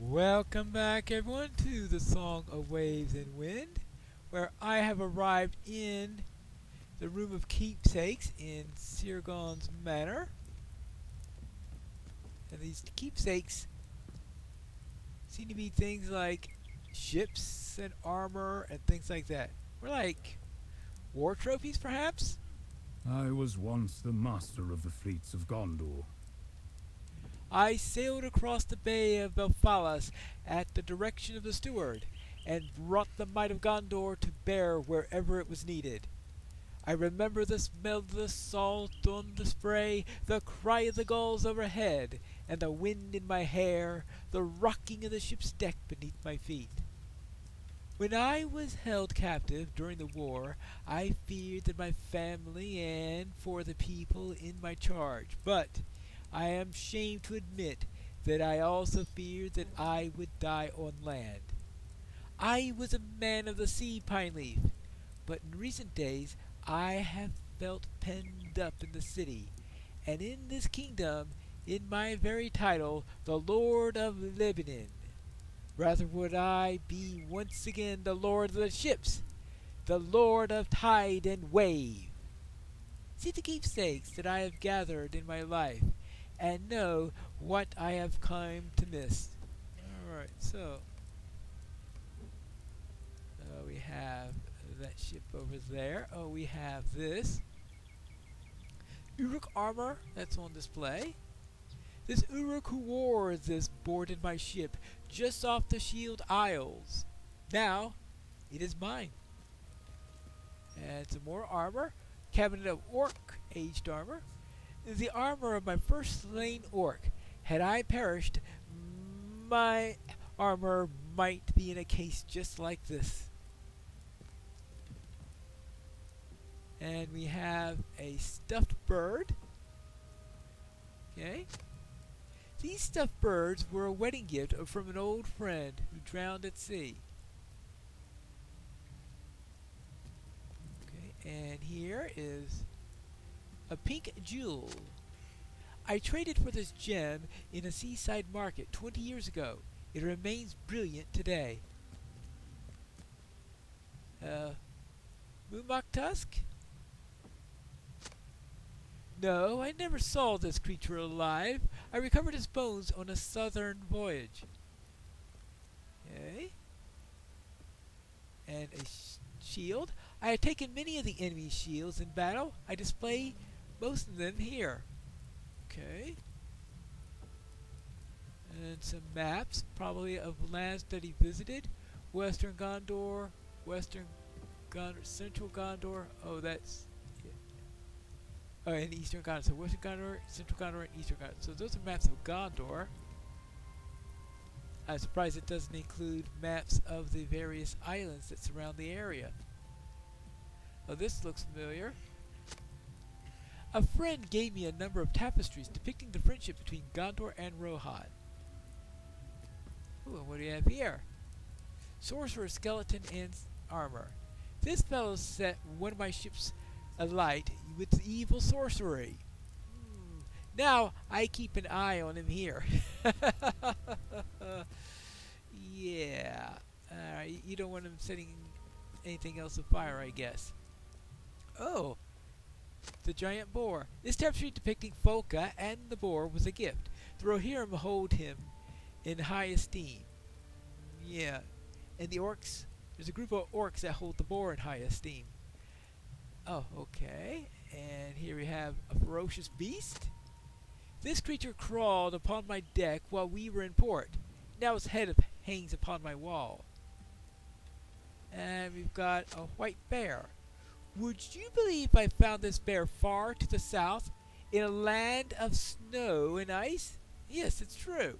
Welcome back, everyone, to the Song of Waves and Wind, where I have arrived in the Room of Keepsakes in Sirgon's Manor. And these keepsakes seem to be things like ships and armor and things like that. We're like war trophies, perhaps? I was once the master of the fleets of Gondor. I sailed across the Bay of Belfalas at the direction of the steward, and brought the might of Gondor to bear wherever it was needed. I remember the smell of the salt on the spray, the cry of the gulls overhead, and the wind in my hair, the rocking of the ship's deck beneath my feet. When I was held captive during the war, I feared that my family and for the people in my charge, but I am ashamed to admit that I also feared that I would die on land. I was a man of the sea, Pineleaf, but in recent days I have felt penned up in the city, and in this kingdom, in my very title, the Lord of Lebanon. Rather would I be once again the Lord of the ships, the Lord of tide and wave. See the keepsakes that I have gathered in my life, and know what I have come to miss. Alright, so we have that ship over there. Oh, we have this Uruk armor that's on display. This Uruk who wore this boarded my ship just off the Shield Isles. Now it is mine. And some more armor. Cabinet of Orc, aged armor. The armor of my first slain orc. Had I perished, my armor might be in a case just like this. And we have a stuffed bird. Okay. These stuffed birds were a wedding gift from an old friend who drowned at sea. Okay, and here is a pink jewel. I traded for this gem in a seaside market 20 years ago. It remains brilliant today. Mumak Tusk? No, I never saw this creature alive. I recovered his bones on a southern voyage. Okay. And a shield. I have taken many of the enemy's shields in battle. I display most of them here. Okay. And some maps, probably of lands that he visited. Western Gondor, Western Gondor, Central Gondor. Oh, that's... Yeah. Oh, and Eastern Gondor. So Western Gondor, Central Gondor, and Eastern Gondor. So those are maps of Gondor. I'm surprised it doesn't include maps of the various islands that surround the area. Oh, this looks familiar. A friend gave me a number of tapestries depicting the friendship between Gondor and Rohan. Ooh, and what do you have here? Sorcerer skeleton and armor. This fellow set one of my ships alight with evil sorcery. Now I keep an eye on him here. Yeah. You don't want him setting anything else afire, I guess. Oh, the giant boar. This tapestry depicting Folka and the boar was a gift. The Rohirrim hold him in high esteem. Yeah. And the orcs, there's a group of orcs that hold the boar in high esteem. Oh, okay. And here we have a ferocious beast. This creature crawled upon my deck while we were in port. Now its head hangs upon my wall. And we've got a white bear. Would you believe I found this bear far to the south, in a land of snow and ice? Yes, it's true.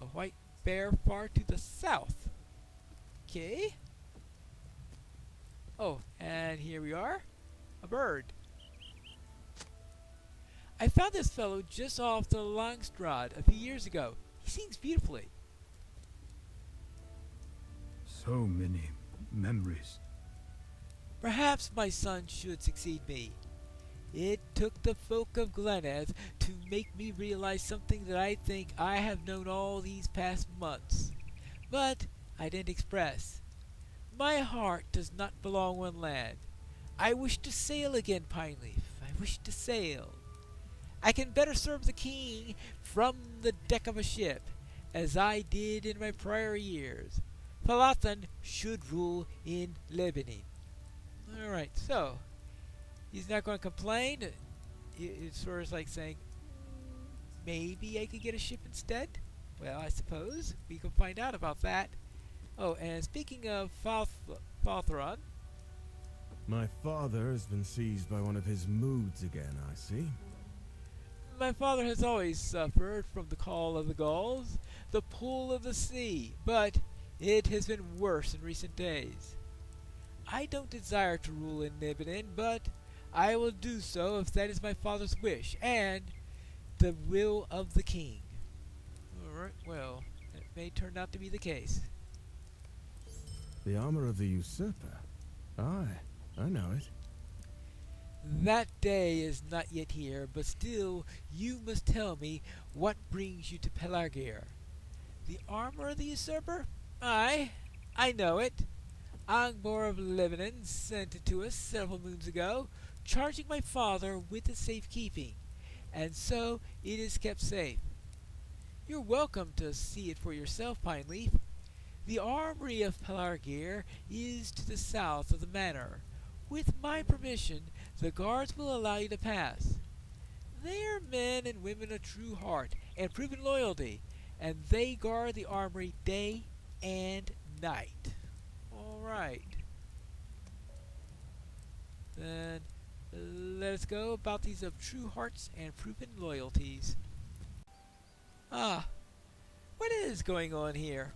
A white bear far to the south. Okay. Oh, and here we are. A bird. I found this fellow just off the Langstrad a few years ago. He sings beautifully. So many memories. Perhaps my son should succeed me. It took the folk of Gleneth to make me realize something that I think I have known all these past months. But I didn't express. My heart does not belong on land. I wish to sail again, Pineleaf. I wish to sail. I can better serve the king from the deck of a ship, as I did in my prior years. Palathan should rule in Lebanon. Alright, so he's not going to complain. It's sort of like saying, maybe I could get a ship instead? Well, I suppose we can find out about that. Oh, and speaking of Faltheron, My father has been seized by one of his moods again, I see. my father has always suffered from the call of the gulls, the pull of the sea, but it has been worse in recent days. I don't desire to rule in Lebanon, but I will do so if that is my father's wish, and the will of the king. Alright, well, it may turn out to be the case. The armor of the usurper. Aye, I know it. That day is not yet here, but still you must tell me what brings you to Pelargir. The armor of the usurper? Aye, I know it. Angbor of Lebanon sent it to us several moons ago, charging my father with its safekeeping, and so it is kept safe. You're welcome to see it for yourself, Pineleaf. The armory of Pelargir is to the south of the manor. With my permission, the guards will allow you to pass. They are men and women of true heart and proven loyalty, and they guard the armory day and night. All right. Then let us go about these of true hearts and proven loyalties. Ah, what is going on here?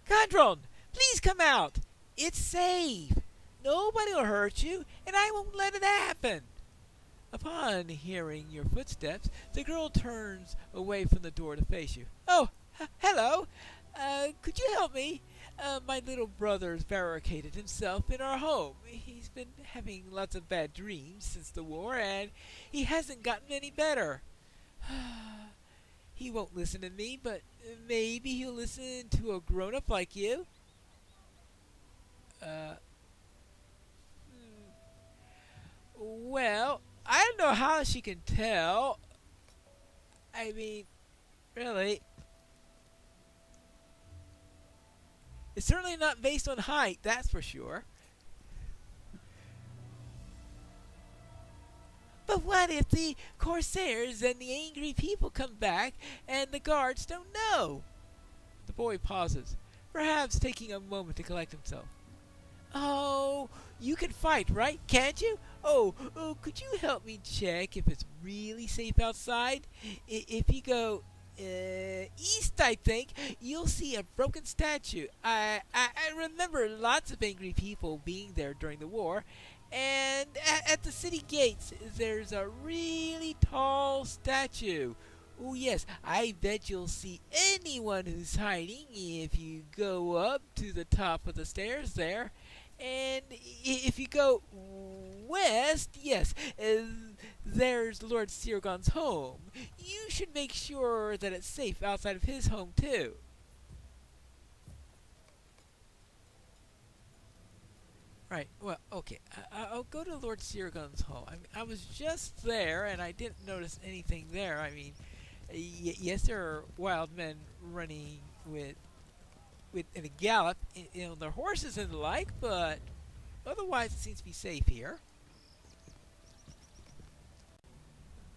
Condron, please come out. It's safe. Nobody will hurt you, and I won't let it happen. Upon hearing your footsteps, the girl turns away from the door to face you. Oh, hello. Could you help me? My little brother's barricaded himself in our home. He's been having lots of bad dreams since the war, and he hasn't gotten any better. He won't listen to me, but maybe he'll listen to a grown-up like you. Well, I don't know how she can tell. I mean, really. It's certainly not based on height, that's for sure. But what if the corsairs and the angry people come back and the guards don't know? The boy pauses, perhaps taking a moment to collect himself. Oh, you can fight, right? Can't you? Oh, could you help me check if it's really safe outside? If you go east, I think, you'll see a broken statue. I remember lots of angry people being there during the war. And at the city gates, there's a really tall statue. Oh, yes, I bet you'll see anyone who's hiding if you go up to the top of the stairs there. And if you go west, yes, there's Lord Sirgon's home. You should make sure that it's safe outside of his home, too. Right, well, okay, I'll go to Lord Sirgon's home. I was just there, and I didn't notice anything there. I mean, yes, there are wild men running in a gallop, on their horses and the like, but otherwise it seems to be safe here.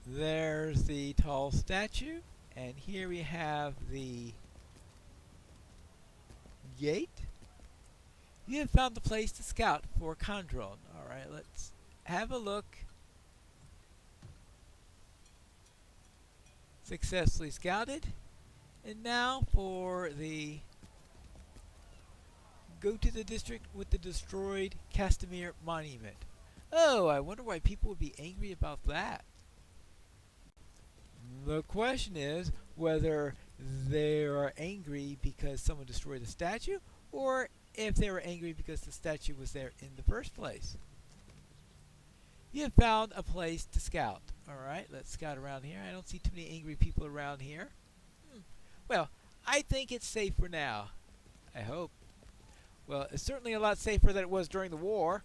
There's the tall statue, and here we have the gate. You have found the place to scout for Condron. Alright, let's have a look. Successfully scouted. And now for the go to the district with the destroyed Castamir monument. Oh, I wonder why people would be angry about that. The question is whether they are angry because someone destroyed the statue, or if they were angry because the statue was there in the first place. You have found a place to scout. Alright, let's scout around here. I don't see too many angry people around here. Well, I think it's safe for now. I hope. Well, it's certainly a lot safer than it was during the war.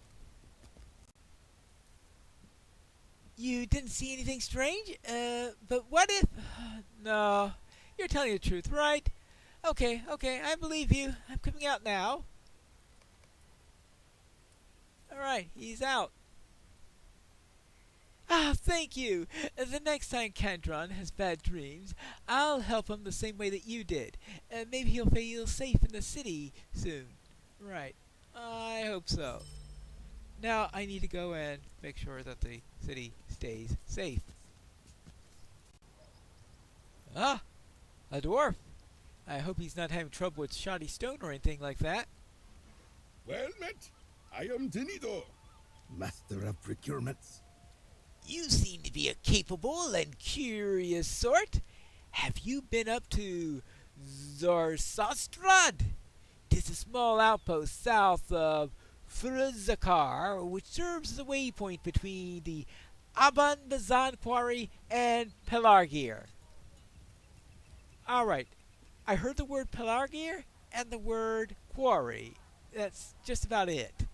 You didn't see anything strange? But what if... No, you're telling the truth, right? Okay, I believe you. I'm coming out now. Alright, he's out. Ah, thank you. The next time Candron has bad dreams, I'll help him the same way that you did. Maybe he'll feel safe in the city soon. Right. I hope so. Now I need to go and make sure that the city stays safe. Ah! A dwarf! I hope he's not having trouble with shoddy stone or anything like that. Well met. I am Denido, master of procurements. You seem to be a capable and curious sort. Have you been up to Zarsastrad? 'Tis a small outpost south of Fruzakar, which serves as a waypoint between the Aban Bazan Quarry and Pelargir. Alright, I heard the word Pelargir and the word quarry. That's just about it.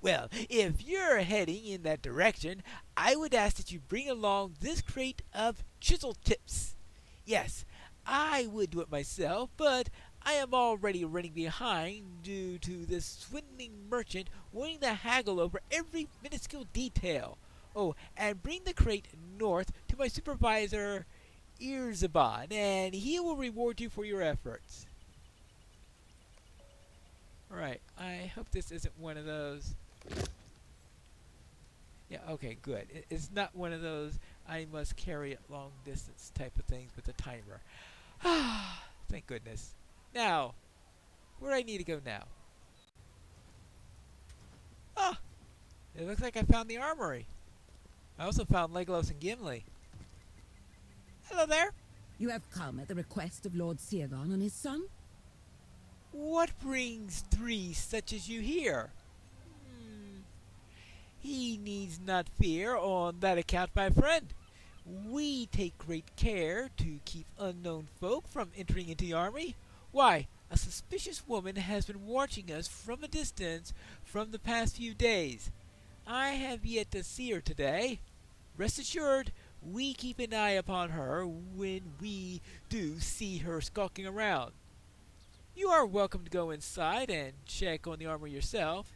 Well, if you're heading in that direction, I would ask that you bring along this crate of chisel tips. Yes, I would do it myself, but I am already running behind due to this swindling merchant wanting to haggle over every minuscule detail. Oh, and bring the crate north to my supervisor, Irzabon, and he will reward you for your efforts. Alright, I hope this isn't one of those. Yeah, okay, good. It's not one of those I must carry it long distance type of things with a timer. Ah, thank goodness. Now, where do I need to go now? Ah, it looks like I found the armory. I also found Legolas and Gimli. Hello there. You have come at the request of Lord Sirgon and his son? What brings three such as you here? He needs not fear on that account, my friend. We take great care to keep unknown folk from entering into the army. Why, a suspicious woman has been watching us from a distance from the past few days. I have yet to see her today. Rest assured, we keep an eye upon her when we do see her skulking around. You are welcome to go inside and check on the armor yourself.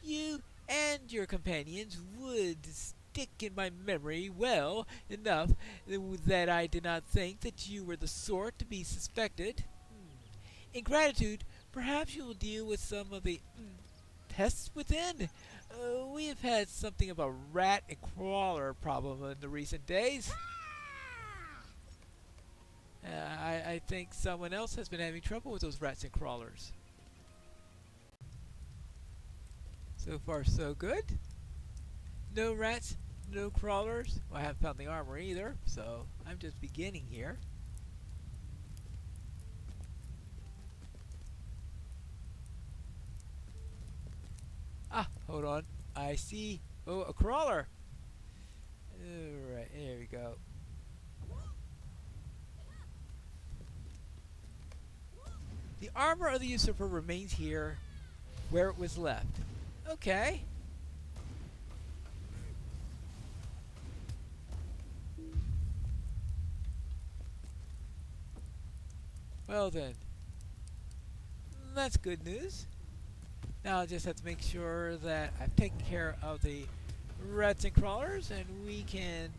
You and your companions would stick in my memory well enough that I did not think that you were the sort to be suspected. In gratitude, perhaps you will deal with some of the pests within. We have had something of a rat and crawler problem in the recent days. I think someone else has been having trouble with those rats and crawlers. So far, so good. No rats, no crawlers. Well, I haven't found the armor either, so I'm just beginning here. Ah, hold on. I see. Oh, a crawler. Alright, there we go. The armor of the usurper remains here where it was left. Okay. Well then. That's good news. Now I just have to make sure that I've taken care of the rats and crawlers, and we can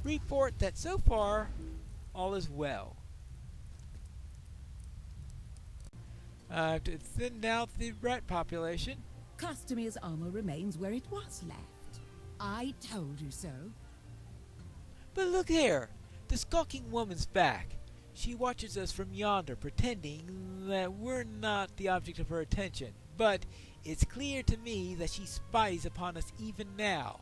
report that so far all is well. I have to thin out the rat population. Castamir's armor remains where it was left. I told you so. But look there! The skulking woman's back. She watches us from yonder, pretending that we're not the object of her attention. But it's clear to me that she spies upon us even now.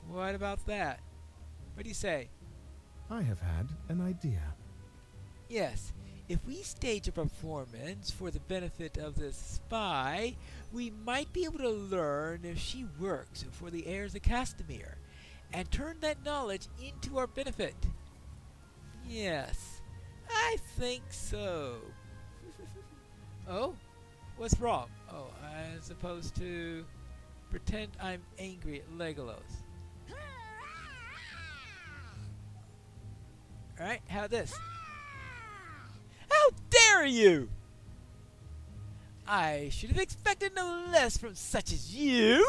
What about that? What do you say? I have had an idea. Yes, If we stage a performance for the benefit of this spy, we might be able to learn if she works for the heirs of Castamir, and turn that knowledge into our benefit. Yes, I think so. Oh? What's wrong? Oh, as opposed to pretend I'm angry at Legolas. Alright, how this? How dare you! I should have expected no less from such as you!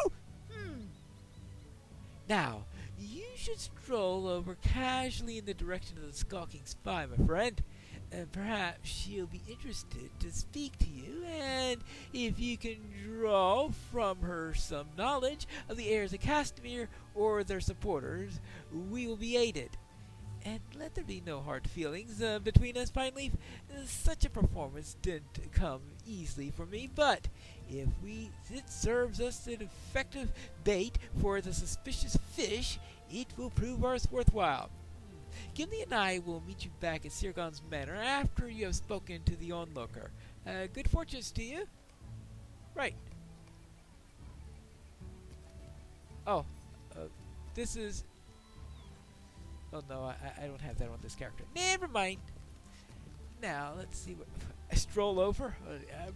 Now, you should stroll over casually in the direction of the skulking spy, my friend. And perhaps she'll be interested to speak to you, and if you can draw from her some knowledge of the heirs of Castamir or their supporters, we will be aided. And let there be no hard feelings between us, Pineleaf. Such a performance didn't come easily for me, but if it serves us an effective bait for the suspicious fish, it will prove ours worthwhile. Gimli and I will meet you back at Sirgon's Manor after you have spoken to the onlooker. Good fortunes to you. Right. Oh, this is... Oh no, I don't have that on this character. Never mind. Now, let's see what... A stroll over?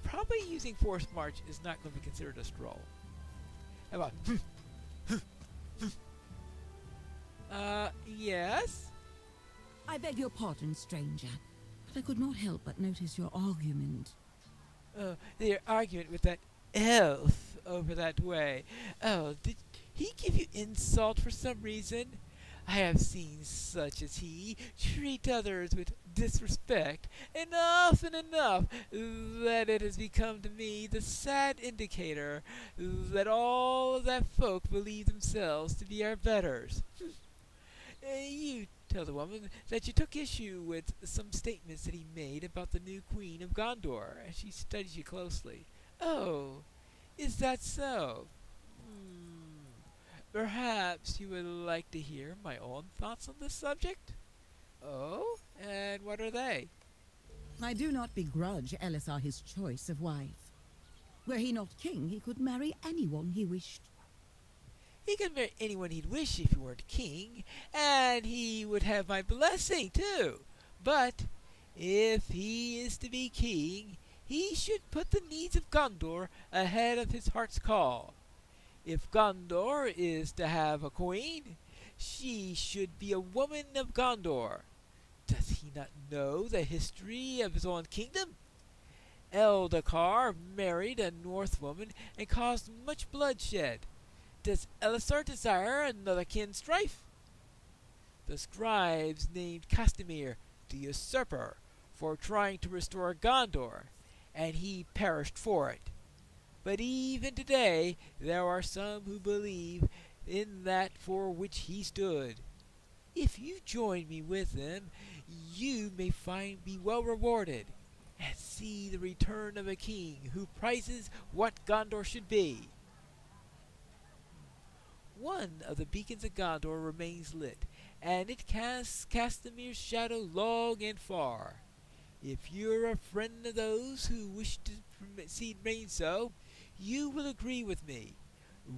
Probably using forced march is not going to be considered a stroll. How about... yes? I beg your pardon, stranger, but I could not help but notice your argument. Their argument with that elf over that way. Oh, did he give you insult for some reason? I have seen such as he treat others with disrespect, and often enough that it has become to me the sad indicator that all of that folk believe themselves to be our betters. You tell the woman that you took issue with some statements that he made about the new queen of Gondor, as she studies you closely. Oh, is that so? Perhaps you would like to hear my own thoughts on this subject? Oh, and what are they? I do not begrudge Elisar his choice of wife. Were he not king, he could marry anyone he wished. He could marry anyone he'd wish if he weren't king, and he would have my blessing, too. But if he is to be king, he should put the needs of Gondor ahead of his heart's call. If Gondor is to have a queen, she should be a woman of Gondor. Does he not know the history of his own kingdom? Eldacar married a North woman and caused much bloodshed. Does Elisar desire another kin strife? The scribes named Castamir the usurper for trying to restore Gondor, and he perished for it. But even today there are some who believe in that for which he stood. If you join me with them, you may be well rewarded, and see the return of a king who prizes what Gondor should be. One of the beacons of Gondor remains lit, and it casts Castamir's shadow long and far. If you're a friend of those who wish to see it remain so, you will agree with me.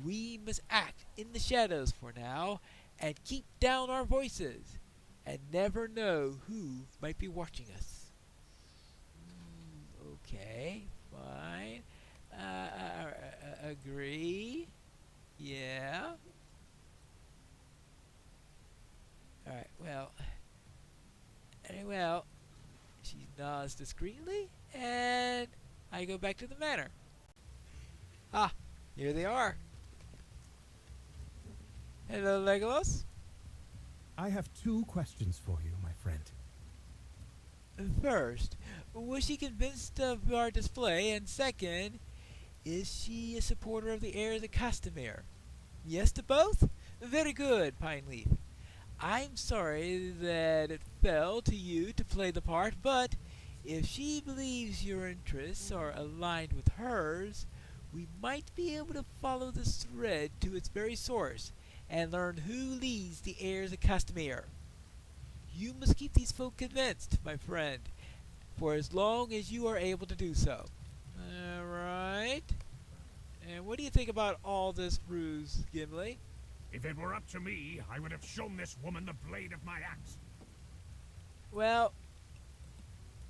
We must act in the shadows for now, and keep down our voices, and never know who might be watching us. Okay, fine. Agree. Yeah. Alright, well, she nods discreetly, and I go back to the manor. Ah, here they are. Hello, Legolas. I have 2 questions for you, my friend. First, was she convinced of our display? And second, is she a supporter of the heirs of Castamir? Yes to both? Very good, Pineleaf. I'm sorry that it fell to you to play the part, but if she believes your interests are aligned with hers, we might be able to follow this thread to its very source and learn who leads the heirs of Castamir. You must keep these folk convinced, my friend, for as long as you are able to do so. Alright. And what do you think about all this ruse, Gimli? If it were up to me, I would have shown this woman the blade of my axe. Well,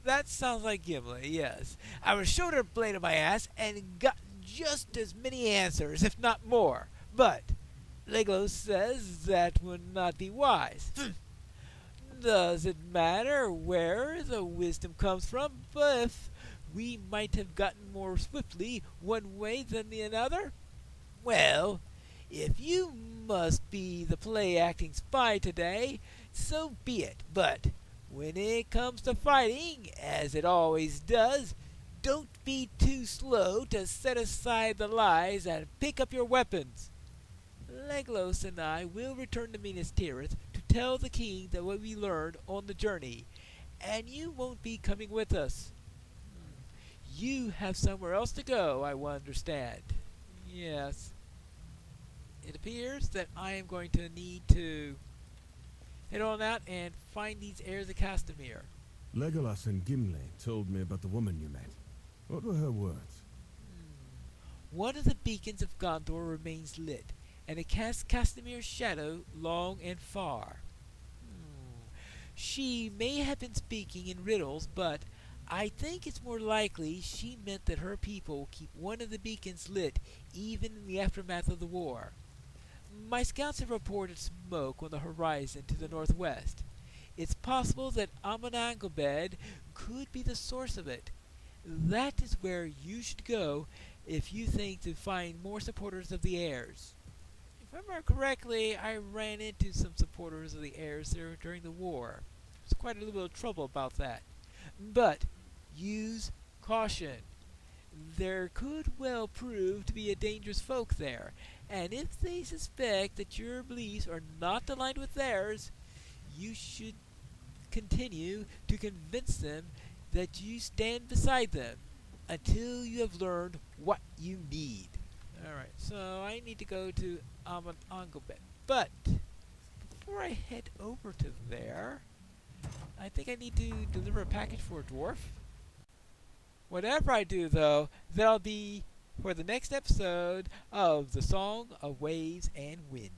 that sounds like Gimli, yes. I would have showed her blade of my ass and gotten just as many answers, if not more. But Legolas says that would not be wise. Does it matter where the wisdom comes from? But if we might have gotten more swiftly one way than the other? Well, if you must be the play-acting spy today, so be it. But when it comes to fighting, as it always does, don't be too slow to set aside the lies and pick up your weapons. Legolas and I will return to Minas Tirith to tell the king that what we learned on the journey, and you won't be coming with us. You have somewhere else to go, I will understand. Yes. It appears that I am going to need to head on out and find these heirs of Castamir. Legolas and Gimli told me about the woman you met. What were her words? One of the beacons of Gondor remains lit, and it casts Castamir's shadow long and far. She may have been speaking in riddles, but I think it's more likely she meant that her people keep one of the beacons lit even in the aftermath of the war. My scouts have reported smoke on the horizon to the northwest. It's possible that Amanangobed could be the source of it. That is where you should go if you think to find more supporters of the heirs. If I remember correctly, I ran into some supporters of the heirs there during the war. There's quite a little bit of trouble about that. But use caution. There could well prove to be a dangerous folk there, and if they suspect that your beliefs are not aligned with theirs, you should continue to convince them that you stand beside them until you have learned what you need. Alright, so I need to go to Amanangobed. But before I head over to there, I think I need to deliver a package for a dwarf. Whatever I do, though, that'll be for the next episode of The Song of Waves and Wind.